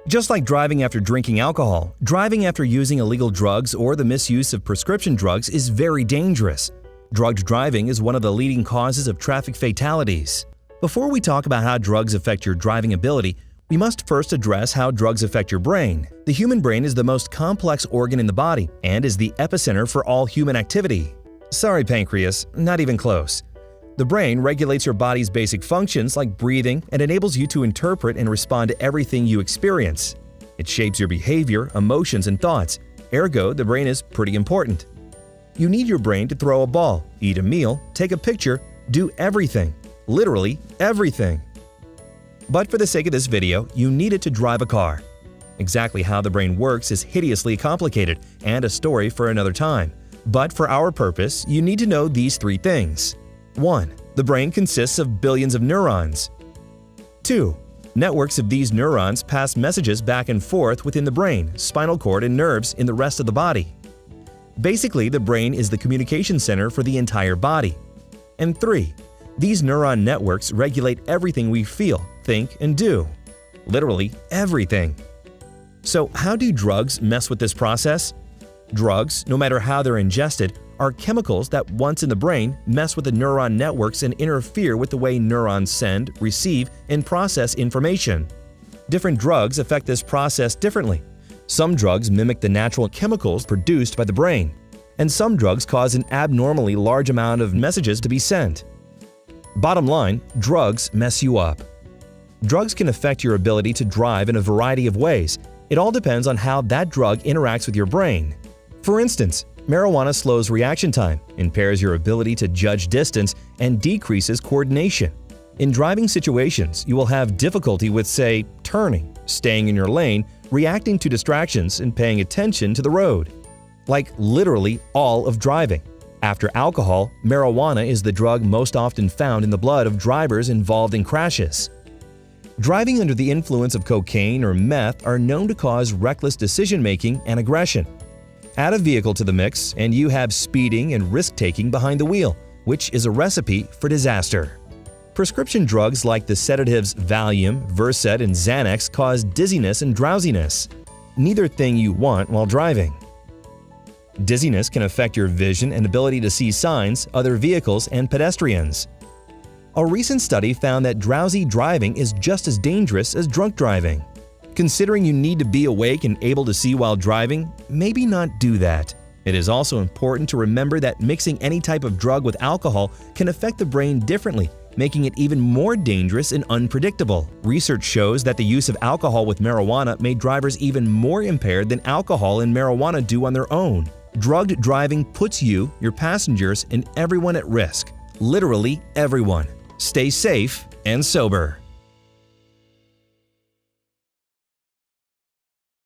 Just like driving after drinking alcohol, driving after using illegal drugs or the misuse of prescription drugs is very dangerous. Drugged driving is one of the leading causes of traffic fatalities. Before we talk about how drugs affect your driving ability, we must first address how drugs affect your brain. The human brain is the most complex organ in the body and is the epicenter for all human activity. Sorry, pancreas, not even close. The brain regulates your body's basic functions like breathing and enables you to interpret and respond to everything you experience. It shapes your behavior, emotions, and thoughts. Ergo, the brain is pretty important. You need your brain to throw a ball, eat a meal, take a picture, do everything. Literally everything. But for the sake of this video, you need it to drive a car. Exactly how the brain works is hideously complicated and a story for another time. But for our purpose, you need to know these three things. 1. The brain consists of billions of neurons. 2. Networks of these neurons pass messages back and forth within the brain, spinal cord, and nerves in the rest of the body. Basically, the brain is the communication center for the entire body. And 3. These neuron networks regulate everything we feel, think, and do. Literally everything. So how do drugs mess with this process? Drugs, no matter how they're ingested, are chemicals that once in the brain mess with the neuron networks and interfere with the way neurons send, receive, and process information. Different drugs affect this process differently. Some drugs mimic the natural chemicals produced by the brain, and some drugs cause an abnormally large amount of messages to be sent. Bottom line, drugs mess you up. Drugs can affect your ability to drive in a variety of ways. It all depends on how that drug interacts with your brain. For instance, marijuana slows reaction time, impairs your ability to judge distance, and decreases coordination. In driving situations, you will have difficulty with, say, turning, staying in your lane, reacting to distractions, and paying attention to the road. Like literally all of driving. After alcohol, marijuana is the drug most often found in the blood of drivers involved in crashes. Driving under the influence of cocaine or meth are known to cause reckless decision-making and aggression. Add a vehicle to the mix, and you have speeding and risk-taking behind the wheel, which is a recipe for disaster. Prescription drugs like the sedatives Valium, Versed, and Xanax cause dizziness and drowsiness. Neither thing you want while driving. Dizziness can affect your vision and ability to see signs, other vehicles, and pedestrians. A recent study found that drowsy driving is just as dangerous as drunk driving. Considering you need to be awake and able to see while driving, maybe not do that. It is also important to remember that mixing any type of drug with alcohol can affect the brain differently, making it even more dangerous and unpredictable. Research shows that the use of alcohol with marijuana made drivers even more impaired than alcohol and marijuana do on their own. Drugged driving puts you, your passengers, and everyone at risk. Literally everyone. Stay safe and sober.